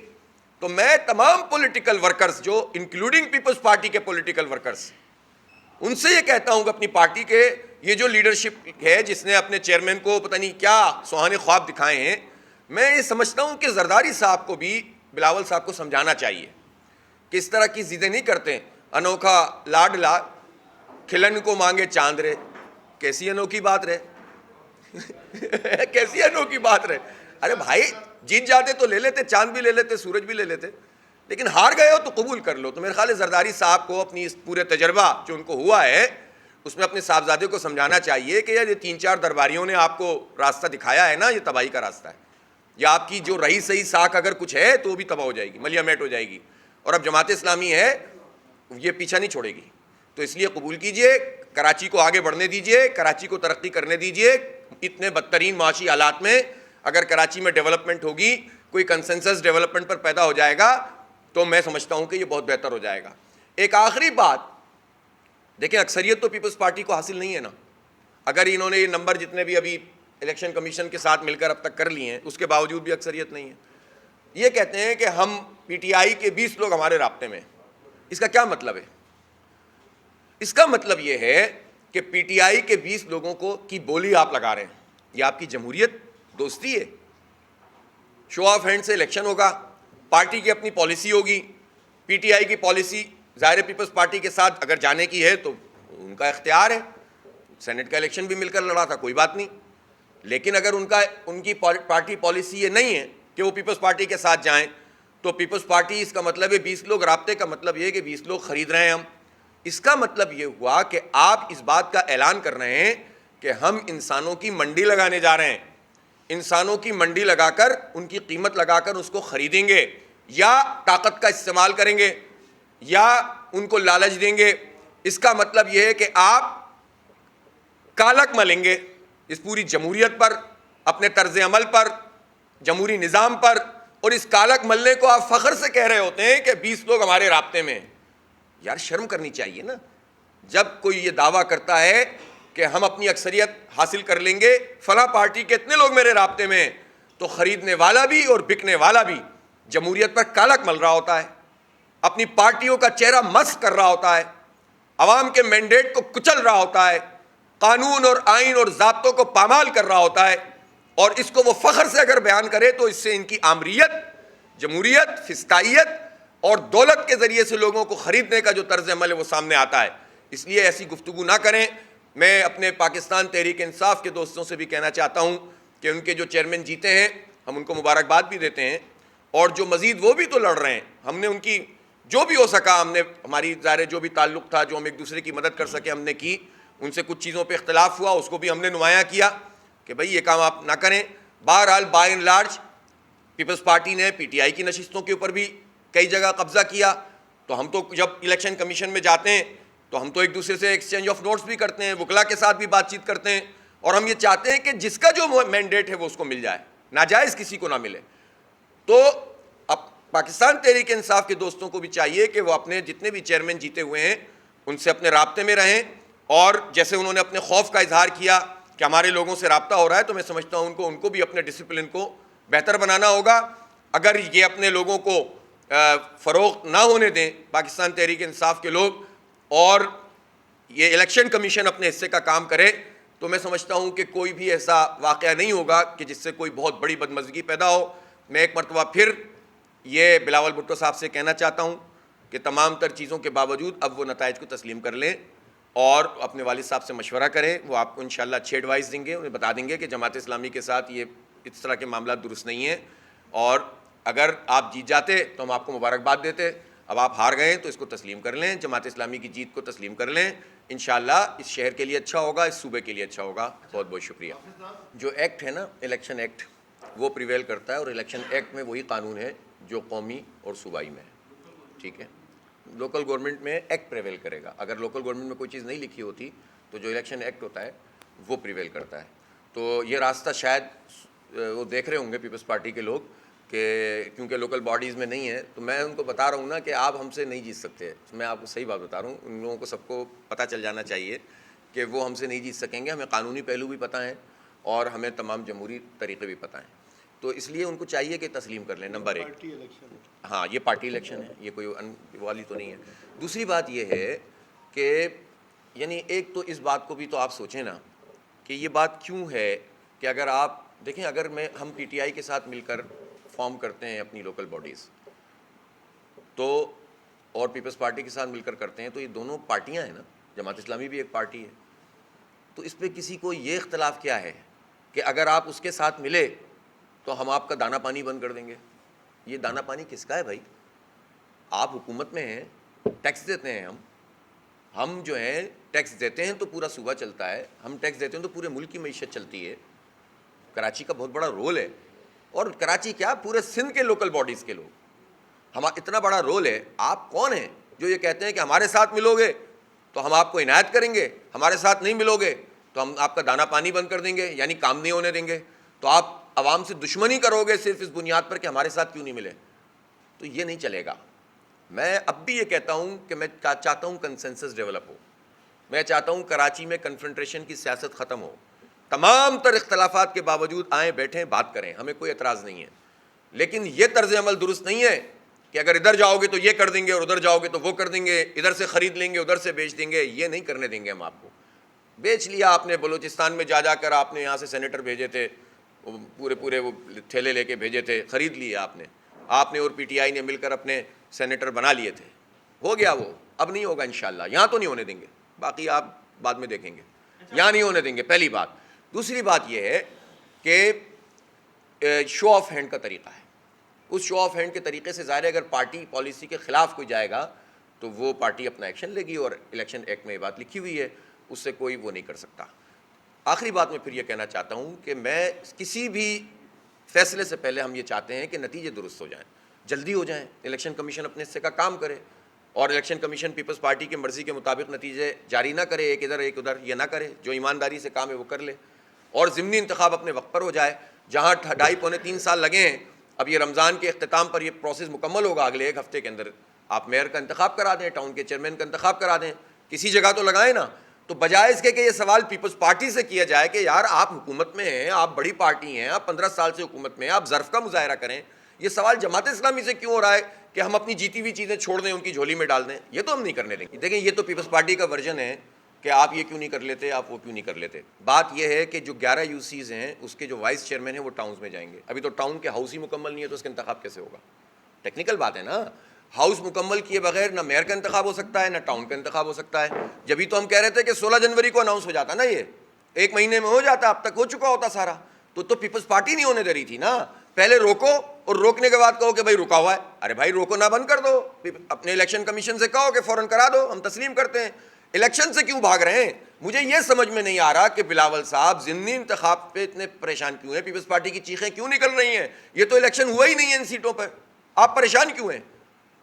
تو میں تمام پولیٹیکل ورکرز, جو انکلوڈنگ پیپلز پارٹی کے پولیٹیکل ورکرز, ان سے یہ کہتا ہوں کہ اپنی پارٹی کے یہ جو لیڈرشپ ہے جس نے اپنے چیئرمین کو پتہ نہیں کیا سہانے خواب دکھائے ہیں, میں یہ سمجھتا ہوں کہ زرداری صاحب کو بھی بلاول صاحب کو سمجھانا چاہیے کہ اس طرح کی ضدیں نہیں کرتے. انوکھا لاڈلا کھلن کو مانگے چاند رے, کیسی انوکھی بات رہے کیسی انوکھی بات رہے. ارے بھائی جیت جاتے تو لے لیتے, چاند بھی لے لیتے, سورج بھی لے لیتے, لیکن ہار گئے ہو تو قبول کر لو. تو میرے خیال ہے زرداری صاحب کو اپنی اس پورے تجربہ جو ان کو ہوا ہے اس میں اپنے صاحبزادے کو سمجھانا چاہیے کہ یار یہ 3-4 درباریوں نے آپ کو راستہ دکھایا ہے نا, یہ تباہی کا راستہ ہے. یا آپ کی جو رہی صحیح ساکھ اگر کچھ ہے تو وہ بھی تباہ ہو جائے گی, ملیا میٹ ہو جائے گی. اور اب جماعت اسلامی ہے یہ پیچھا نہیں چھوڑے گی. تو اس لیے قبول کیجئے, کراچی کو آگے بڑھنے دیجئے, کراچی کو ترقی کرنے دیجئے. اتنے بدترین معاشی حالات میں اگر کراچی میں ڈیولپمنٹ ہوگی, کوئی کنسنسس ڈیولپمنٹ پر پیدا ہو جائے گا تو میں سمجھتا ہوں کہ یہ بہت بہتر ہو جائے گا. ایک آخری بات, دیکھیں اکثریت تو پیپلز پارٹی کو حاصل نہیں ہے نا. اگر انہوں نے یہ نمبر جتنے بھی ابھی الیکشن کمیشن کے ساتھ مل کر اب تک کر لیے ہیں, اس کے باوجود بھی اکثریت نہیں ہے. یہ کہتے ہیں کہ ہم پی ٹی آئی کے 20 لوگ ہمارے رابطے میں. اس کا کیا مطلب ہے؟ اس کا مطلب یہ ہے کہ پی ٹی آئی کے 20 لوگوں کو کی بولی آپ لگا رہے ہیں. یہ آپ کی جمہوریت دوستی ہے؟ شو آف ہینڈ سے الیکشن ہوگا, پارٹی کی اپنی پالیسی ہوگی. پی ٹی آئی کی پالیسی ظاہر پیپلز پارٹی کے ساتھ اگر جانے کی ہے تو ان کا اختیار ہے. سینٹ کا الیکشن بھی مل کر لڑا تھا, کوئی بات نہیں. لیکن اگر ان کی پارٹی پالیسی یہ نہیں ہے کہ وہ پیپلز پارٹی کے ساتھ جائیں, تو پیپلز پارٹی اس کا مطلب ہے 20 لوگ رابطے کا مطلب یہ ہے کہ 20 لوگ خرید رہے ہیں ہم. اس کا مطلب یہ ہوا کہ آپ اس بات کا اعلان کر رہے ہیں کہ ہم انسانوں کی منڈی لگانے جا رہے ہیں. انسانوں کی منڈی لگا کر, ان کی قیمت لگا کر اس کو خریدیں گے, یا طاقت کا استعمال کریں گے, یا ان کو لالچ دیں گے. اس کا مطلب یہ ہے کہ آپ کالک ملیں گے اس پوری جمہوریت پر, اپنے طرز عمل پر, جمہوری نظام پر. اور اس کالک ملنے کو آپ فخر سے کہہ رہے ہوتے ہیں کہ 20 لوگ ہمارے رابطے میں. یار شرم کرنی چاہیے نا. جب کوئی یہ دعویٰ کرتا ہے کہ ہم اپنی اکثریت حاصل کر لیں گے, فلاں پارٹی کے اتنے لوگ میرے رابطے میں, تو خریدنے والا بھی اور بکنے والا بھی جمہوریت پر کالک مل رہا ہوتا ہے, اپنی پارٹیوں کا چہرہ مسخ کر رہا ہوتا ہے, عوام کے مینڈیٹ کو کچل رہا ہوتا ہے, قانون اور آئین اور ضابطوں کو پامال کر رہا ہوتا ہے. اور اس کو وہ فخر سے اگر بیان کرے تو اس سے ان کی آمریت, جمہوریت, فسطائیت اور دولت کے ذریعے سے لوگوں کو خریدنے کا جو طرز عمل ہے وہ سامنے آتا ہے. اس لیے ایسی گفتگو نہ کریں. میں اپنے پاکستان تحریک انصاف کے دوستوں سے بھی کہنا چاہتا ہوں کہ ان کے جو چیئرمین جیتے ہیں ہم ان کو مبارکباد بھی دیتے ہیں, اور جو مزید وہ بھی تو لڑ رہے ہیں. ہم نے ان کی جو بھی ہو سکا, ہم نے ہماری ظاہر جو بھی تعلق تھا, جو ہم ایک دوسرے کی مدد کر سکے ہم نے کی. ان سے کچھ چیزوں پہ اختلاف ہوا, اس کو بھی ہم نے نمایاں کیا کہ بھئی یہ کام آپ نہ کریں. بہرحال by and large Peoples Party نے پی ٹی آئی کی نشستوں کے اوپر بھی کئی جگہ قبضہ کیا. تو ہم تو جب الیکشن کمیشن میں جاتے ہیں تو ہم تو ایک دوسرے سے ایکسچینج آف نوٹس بھی کرتے ہیں, وکلا کے ساتھ بھی بات چیت کرتے ہیں, اور ہم یہ چاہتے ہیں کہ جس کا جو مینڈیٹ ہے وہ اس کو مل جائے, ناجائز کسی کو نہ ملے. تو اب پاکستان تحریک انصاف کے دوستوں کو بھی چاہیے کہ وہ اپنے جتنے بھی چیئرمین جیتے ہوئے ہیں ان سے اپنے رابطے میں رہیں. اور جیسے انہوں نے اپنے خوف کا اظہار کیا کہ ہمارے لوگوں سے رابطہ ہو رہا ہے, تو میں سمجھتا ہوں ان کو بھی اپنے ڈسپلن کو بہتر بنانا ہوگا. اگر یہ اپنے لوگوں کو فروغ نہ ہونے دیں پاکستان تحریک انصاف کے لوگ, اور یہ الیکشن کمیشن اپنے حصے کا کام کرے, تو میں سمجھتا ہوں کہ کوئی بھی ایسا واقعہ نہیں ہوگا کہ جس سے کوئی بہت بڑی بدمزگی پیدا ہو. میں ایک مرتبہ پھر یہ بلاول بھٹو صاحب سے کہنا چاہتا ہوں کہ تمام تر چیزوں کے باوجود اب وہ نتائج کو تسلیم کر لیں اور اپنے والد صاحب سے مشورہ کریں. وہ آپ کو انشاءاللہ اچھے ایڈوائز دیں گے, انہیں بتا دیں گے کہ جماعت اسلامی کے ساتھ یہ اس طرح کے معاملات درست نہیں ہیں. اور اگر آپ جیت جاتے تو ہم آپ کو مبارکباد دیتے, اب آپ ہار گئے تو اس کو تسلیم کر لیں, جماعت اسلامی کی جیت کو تسلیم کر لیں. انشاءاللہ اس شہر کے لیے اچھا ہوگا, اس صوبے کے لیے اچھا ہوگا. بہت بہت شکریہ. جو ایکٹ ہے نا, الیکشن ایکٹ, وہ پریویل کرتا ہے, اور الیکشن ایکٹ میں وہی قانون ہے جو قومی اور صوبائی میں ہے. ٹھیک ہے, لوکل گورنمنٹ میں ایکٹ پریویل کرے گا. اگر لوکل گورنمنٹ میں کوئی چیز نہیں لکھی ہوتی تو جو الیکشن ایکٹ ہوتا ہے وہ پریویل کرتا ہے. تو یہ راستہ شاید وہ دیکھ رہے ہوں گے پیپلز پارٹی کے لوگ کہ کیونکہ لوکل باڈیز میں نہیں ہے، تو میں ان کو بتا رہا ہوں نا کہ آپ ہم سے نہیں جیت سکتے. میں آپ کو صحیح بات بتا رہا ہوں، ان لوگوں کو سب کو پتہ چل جانا چاہیے کہ وہ ہم سے نہیں جیت سکیں گے. ہمیں قانونی پہلو بھی پتہ ہیں اور ہمیں تمام جمہوری طریقے بھی پتہ ہیں. تو اس لیے ان کو چاہیے کہ تسلیم کر لیں. نمبر ایک، ہاں یہ پارٹی الیکشن ہے، یہ کوئی والی تو نہیں ہے. دوسری بات یہ ہے کہ یعنی ایک تو اس بات کو بھی تو آپ سوچیں نا کہ یہ بات کیوں ہے کہ اگر آپ دیکھیں، اگر ہم پی ٹی آئی کے ساتھ مل کر فارم کرتے ہیں اپنی لوکل باڈیز تو اور پیپلز پارٹی کے ساتھ مل کر کرتے ہیں، تو یہ دونوں پارٹیاں ہیں نا، جماعت اسلامی بھی ایک پارٹی ہے. تو اس پہ کسی کو یہ اختلاف کیا ہے کہ اگر آپ اس کے ساتھ ملے تو ہم آپ کا دانہ پانی بند کر دیں گے؟ یہ دانہ پانی کس کا ہے بھائی؟ آپ حکومت میں ہیں، ٹیکس دیتے ہیں. ہم جو ہیں ٹیکس دیتے ہیں تو پورا صوبہ چلتا ہے، ہم ٹیکس دیتے ہیں تو پورے ملک کی معیشت چلتی ہے. کراچی کا بہت بڑا رول ہے، اور کراچی کیا پورے سندھ کے لوکل باڈیز کے لوگ، ہمارا اتنا بڑا رول ہے. آپ کون ہیں جو یہ کہتے ہیں کہ ہمارے ساتھ ملو گے تو ہم آپ کو عنایت کریں گے، ہمارے ساتھ نہیں ملو گے تو ہم آپ کا دانہ پانی بند کر دیں گے، یعنی کام نہیں ہونے دیں گے؟ تو آپ عوام سے دشمنی کرو گے صرف اس بنیاد پر کہ ہمارے ساتھ کیوں نہیں ملے؟ تو یہ نہیں چلے گا. میں اب بھی یہ کہتا ہوں کہ میں چاہتا ہوں کنسنسس ڈیولپ ہو. میں چاہتا ہوں کراچی میں کنفرنٹریشن کی سیاست ختم ہو. تمام تر اختلافات کے باوجود آئیں، بیٹھیں، بات کریں، ہمیں کوئی اعتراض نہیں ہے. لیکن یہ طرز عمل درست نہیں ہے کہ اگر ادھر جاؤ گے تو یہ کر دیں گے اور ادھر جاؤ گے تو وہ کر دیں گے، ادھر سے خرید لیں گے ادھر سے بیچ دیں گے. یہ نہیں کرنے دیں گے ہم آپ کو. بیچ لیا آپ نے بلوچستان میں، جا کر آپ نے یہاں سے سینیٹر بھیجے تھے، پورے وہ تھیلے لے کے بھیجے تھے، خرید لیے آپ نے اور پی ٹی آئی نے مل کر اپنے سینیٹر بنا لیے تھے. ہو گیا وہ، اب نہیں ہوگا انشاءاللہ. یہاں تو نہیں ہونے دیں گے، باقی آپ بعد میں دیکھیں گے. یہاں نہیں ہونے دیں گے، پہلی بات. دوسری بات یہ ہے کہ شو آف ہینڈ کا طریقہ ہے. اس شو آف ہینڈ کے طریقے سے ظاہر ہے اگر پارٹی پالیسی کے خلاف کوئی جائے گا تو وہ پارٹی اپنا ایکشن لے گی، اور الیکشن ایکٹ میں یہ بات لکھی ہوئی ہے، اس سے کوئی وہ نہیں کر سکتا. آخری بات میں پھر یہ کہنا چاہتا ہوں کہ میں کسی بھی فیصلے سے پہلے ہم یہ چاہتے ہیں کہ نتیجے درست ہو جائیں، جلدی ہو جائیں. الیکشن کمیشن اپنے حصے کا کام کرے، اور الیکشن کمیشن پیپلز پارٹی کی مرضی کے مطابق نتیجے جاری نہ کرے، ایک ادھر ایک ادھر، یہ نہ کرے. جو ایمانداری سے کام ہے وہ کر لے، اور ضمنی انتخاب اپنے وقت پر ہو جائے. جہاں 2.5-3 سال لگے ہیں، اب یہ رمضان کے اختتام پر یہ پروسیس مکمل ہوگا. اگلے 1 ہفتے کے اندر آپ میئر کا انتخاب کرا دیں، ٹاؤن کے چیئرمین کا انتخاب کرا دیں، کسی جگہ تو لگائیں نا. تو بجائے اس کے کہ یہ سوال پیپلز پارٹی سے کیا جائے کہ یار آپ حکومت میں ہیں، آپ بڑی پارٹی ہیں، آپ 15 سال سے حکومت میں ہیں، آپ ظرف کا مظاہرہ کریں، یہ سوال جماعت اسلامی سے کیوں ہو رہا ہے کہ ہم اپنی جیتی ہوئی چیزیں چھوڑ دیں، ان کی جھولی میں ڈال دیں؟ یہ تو ہم نہیں کرنے دیں گے. دیکھیں یہ تو پیپلز پارٹی کا ورژن ہے کہ آپ یہ کیوں نہیں کر لیتے، آپ وہ کیوں نہیں کر لیتے. بات یہ ہے کہ جو 11 یو سیز ہیں اس کے جو وائس چیئرمین ہیں وہ ٹاؤنز میں جائیں گے. ابھی تو ٹاؤن کے ہاؤس ہی مکمل نہیں ہے تو اس کا انتخاب کیسے ہوگا؟ ٹیکنیکل بات ہے نا. ہاؤس مکمل کیے بغیر نہ میئر کا انتخاب ہو سکتا ہے، نہ ٹاؤن کا انتخاب ہو سکتا ہے. جبھی تو ہم کہہ رہے تھے کہ 16 جنوری کو اناؤنس ہو جاتا نا، یہ 1 مہینے میں ہو جاتا، اب تک ہو چکا ہوتا سارا. تو پیپلز پارٹی نہیں ہونے دے رہی تھی نا. پہلے روکو، اور روکنے کے بعد کہو کہ بھائی رکا ہوا ہے. ارے بھائی روکو نہ، بند کر دو. اپنے الیکشن کمیشن سے کہو کہ فوراً کرا دو، ہم تسلیم کرتے ہیں. الیکشن سے کیوں بھاگ رہے ہیں؟ مجھے یہ سمجھ میں نہیں آ رہا کہ بلاول صاحب ضمنی انتخاب پہ اتنے پریشان کیوں ہیں، پیپلز پارٹی کی چیخیں کیوں نکل رہی ہیں؟ یہ تو الیکشن ہوا ہی نہیں ہے ان سیٹوں پر، آپ پریشان کیوں ہیں؟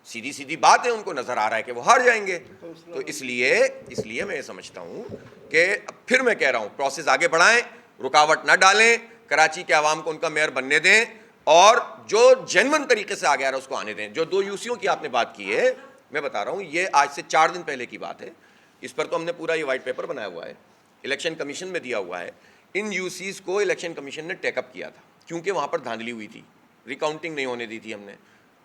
سیدھی بات ہے، ان کو نظر آ رہا ہے کہ وہ ہار جائیں گے. تو اس لیے میں یہ سمجھتا ہوں کہ پھر میں کہہ رہا ہوں پروسیس آگے بڑھائیں، رکاوٹ نہ ڈالیں، کراچی کے عوام کو ان کا میئر بننے دیں، اور جو جینون طریقے سے آگے آ رہا ہے اس کو آنے دیں. جو 2 یوسیوں کی آپ نے بات کی ہے، میں بتا رہا ہوں یہ آج سے 4 دن پہلے کی بات ہے. اس پر تو ہم نے پورا یہ وائٹ پیپر بنایا ہوا ہے، الیکشن کمیشن میں دیا ہوا ہے. ان یوسیز کو الیکشن کمیشن نے ٹیک اپ کیا تھا کیونکہ وہاں پر دھاندلی ہوئی تھی، ریکاؤنٹنگ نہیں ہونے دی تھی. ہم نے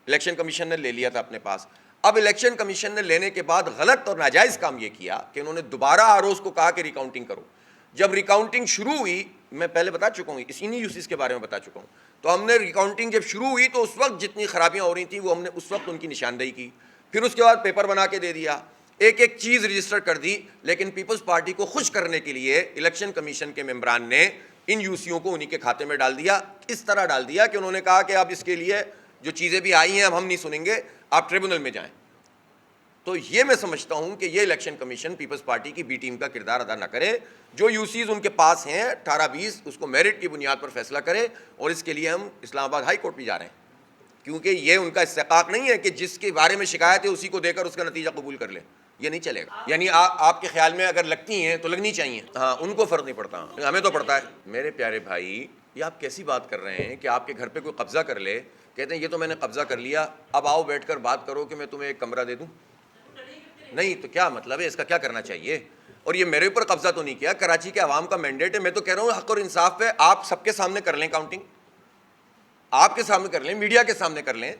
الیکشن کمیشن نے لے لیا تھا اپنے پاس. اب الیکشن کمیشن نے لینے کے بعد غلط اور ناجائز کام یہ کیا کہ انہوں نے دوبارہ آروز کو کہا کہ ریکاؤنٹنگ کرو. جب ریکاؤنٹنگ شروع ہوئی، میں پہلے بتا چکا ہوں، انہی یوسیز کے بارے میں بتا چکا ہوں، تو ہم نے ریکاؤنٹنگ جب شروع ہوئی تو اس وقت جتنی خرابیاں ہو رہی تھیں وہ ہم نے اس وقت ان کی نشاندہی کی. پھر اس کے بعد پیپر بنا کے دے دیا، ایک چیز رجسٹر کر دی. لیکن پیپلز پارٹی کو خوش کرنے کے لیے الیکشن کمیشن کے ممبران نے ان یوسیوں کو انہی کے کھاتے میں ڈال دیا. اس طرح ڈال دیا کہ انہوں نے کہا کہ اب اس کے لیے جو چیزیں بھی آئی ہیں اب ہم نہیں سنیں گے، آپ ٹریبونل میں جائیں. تو یہ میں سمجھتا ہوں کہ یہ الیکشن کمیشن پیپلز پارٹی کی بی ٹیم کا کردار ادا نہ کرے. جو یوسیز ان کے پاس ہیں 18-20 اس کو میرٹ کی بنیاد پر فیصلہ کرے، اور اس کے لیے ہم اسلام آباد ہائی کورٹ بھی جا رہے ہیں، کیونکہ یہ ان کا استحقاق نہیں ہے کہ جس کے بارے میں شکایت ہے اسی کو دے کر اس کا نتیجہ قبول کر لیں. یہ نہیں چلے گا. یعنی آپ کے خیال میں اگر لگتی ہیں تو لگنی چاہیے، ہاں ان کو فرق نہیں پڑتا، ہمیں تو پڑتا ہے. میرے پیارے بھائی، یہ آپ کیسی بات کر رہے ہیں کہ آپ کے گھر پہ کوئی قبضہ کر لے کہتے ہیں یہ تو میں نے قبضہ کر لیا, اب آؤ بیٹھ کر بات کرو کہ میں تمہیں ایک کمرہ دے دوں. نہیں تو کیا مطلب ہے اس کا, کیا کرنا چاہیے؟ اور یہ میرے اوپر قبضہ تو نہیں کیا, کراچی کے عوام کا مینڈیٹ ہے. میں تو کہہ رہا ہوں حق اور انصاف پہ آپ سب کے سامنے کر لیں کاؤنٹنگ, آپ کے سامنے کر لیں, میڈیا کے سامنے کر لیں,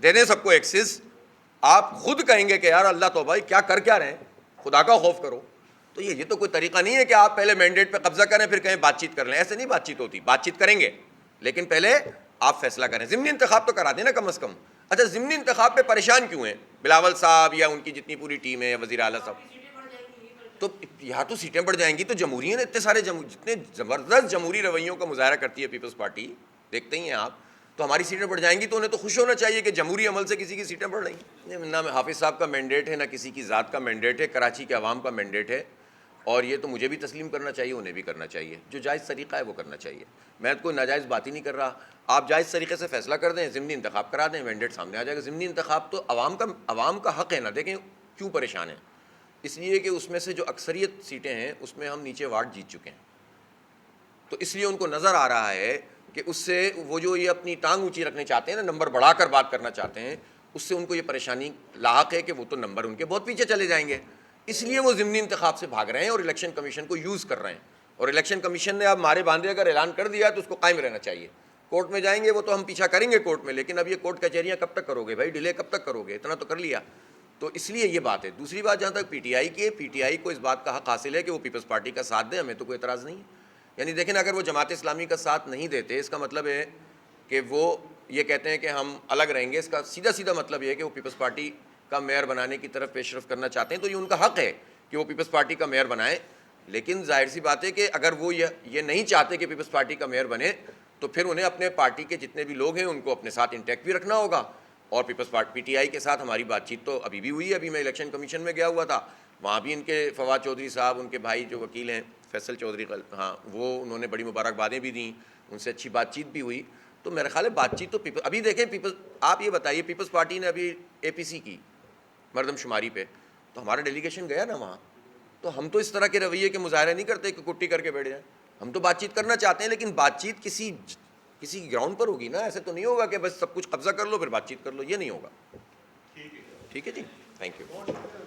دے دیں سب کو ایکسس. آپ خود کہیں گے کہ یار اللہ توبہ کیا کر کیا رہے ہیں, خدا کا خوف کرو. تو یہ تو کوئی طریقہ نہیں ہے کہ آپ پہلے مینڈیٹ پہ قبضہ کریں پھر کہیں بات چیت کر لیں. ایسے نہیں بات چیت ہوتی, بات چیت کریں گے لیکن پہلے آپ فیصلہ کریں. ضمنی انتخاب تو کرا دیں نا کم از کم. اچھا ضمنی انتخاب پہ پریشان کیوں ہیں بلاول صاحب یا ان کی جتنی پوری ٹیم ہے یا وزیر اعلیٰ صاحب؟ تو یہاں تو سیٹیں بڑھ جائیں گی. تو جمہوری ہیں اتنے سارے جتنے زبردست جمہوری رویوں کا مظاہرہ کرتی ہے پیپلز پارٹی, دیکھتے ہی ہیں آپ. تو ہماری سیٹیں بڑھ جائیں گی تو انہیں تو خوش ہونا چاہیے کہ جمہوری عمل سے کسی کی سیٹیں بڑھ رہی ہیں. نہ حافظ صاحب کا مینڈیٹ ہے, نہ کسی کی ذات کا مینڈیٹ ہے, کراچی کے عوام کا مینڈیٹ ہے. اور یہ تو مجھے بھی تسلیم کرنا چاہیے, انہیں بھی کرنا چاہیے. جو جائز طریقہ ہے وہ کرنا چاہیے. میں کوئی ناجائز بات ہی نہیں کر رہا. آپ جائز طریقے سے فیصلہ کر دیں, ضمنی انتخاب کرا دیں, مینڈیٹ سامنے آ جائے گا. ضمنی انتخاب تو عوام کا حق ہے نا. دیکھیں کیوں پریشان ہیں, اس لیے کہ اس میں سے جو اکثریت سیٹیں ہیں اس میں ہم نیچے وارڈ جیت چکے ہیں. تو اس لیے ان کو نظر آ رہا ہے کہ اس سے وہ جو یہ اپنی ٹانگ اونچی رکھنے چاہتے ہیں نا, نمبر بڑھا کر بات کرنا چاہتے ہیں, اس سے ان کو یہ پریشانی لاحق ہے کہ وہ تو نمبر ان کے بہت پیچھے چلے جائیں گے. اس لیے وہ ضمنی انتخاب سے بھاگ رہے ہیں اور الیکشن کمیشن کو یوز کر رہے ہیں. اور الیکشن کمیشن نے اب مارے باندھے اگر اعلان کر دیا تو اس کو قائم رہنا چاہیے. کورٹ میں جائیں گے وہ تو ہم پیچھا کریں گے کورٹ میں, لیکن اب یہ کورٹ کچہریاں کب تک کرو گے بھائی, ڈیلے کب تک کرو گے, اتنا تو کر لیا. تو اس لیے یہ بات ہے. دوسری بات جہاں تک پی ٹی آئی کی ہے, پی ٹی آئی کو اس بات کا حق حاصل ہے کہ وہ پیپلز پارٹی کا ساتھ دیں, ہمیں تو کوئی اعتراض نہیں ہے. یعنی دیکھیں نا, اگر وہ جماعت اسلامی کا ساتھ نہیں دیتے اس کا مطلب ہے کہ وہ یہ کہتے ہیں کہ ہم الگ رہیں گے. اس کا سیدھا مطلب یہ ہے کہ وہ پیپلز پارٹی کا میئر بنانے کی طرف پیش رفت کرنا چاہتے ہیں. تو یہ ان کا حق ہے کہ وہ پیپلز پارٹی کا میئر بنائیں. لیکن ظاہر سی بات ہے کہ اگر وہ یہ نہیں چاہتے کہ پیپلز پارٹی کا میئر بنے تو پھر انہیں اپنے پارٹی کے جتنے بھی لوگ ہیں ان کو اپنے ساتھ انٹیکٹ بھی رکھنا ہوگا. اور Peoples Party P T I کے ساتھ ہماری بات چیت تو ابھی بھی ہوئی ہے. ابھی میں الیکشن کمیشن میں گیا ہوا تھا, وہاں بھی ان کے فواد چودھری صاحب, ان کے بھائی جو وکیل ہیں فیصل چودھری, ہاں وہ انہوں نے بڑی مبارکبادیں بھی دیں, ان سے اچھی بات چیت بھی ہوئی. تو میرا خیال ہے بات چیت تو ابھی دیکھیں آپ یہ بتائیے, پیپلز پارٹی نے ابھی اے پی سی کی مردم شماری پہ, تو ہمارا ڈیلیگیشن گیا نا وہاں. تو ہم تو اس طرح کے رویے کے مظاہرے نہیں کرتے کہ کٹی کر کے بیٹھ جائیں. ہم تو بات چیت کرنا چاہتے ہیں, لیکن بات چیت کسی گراؤنڈ پر ہوگی نا. ایسے تو نہیں ہوگا کہ بس سب کچھ قبضہ کر لو پھر بات چیت کر لو, یہ نہیں ہوگا. ٹھیک ہے جی, تھینک یو.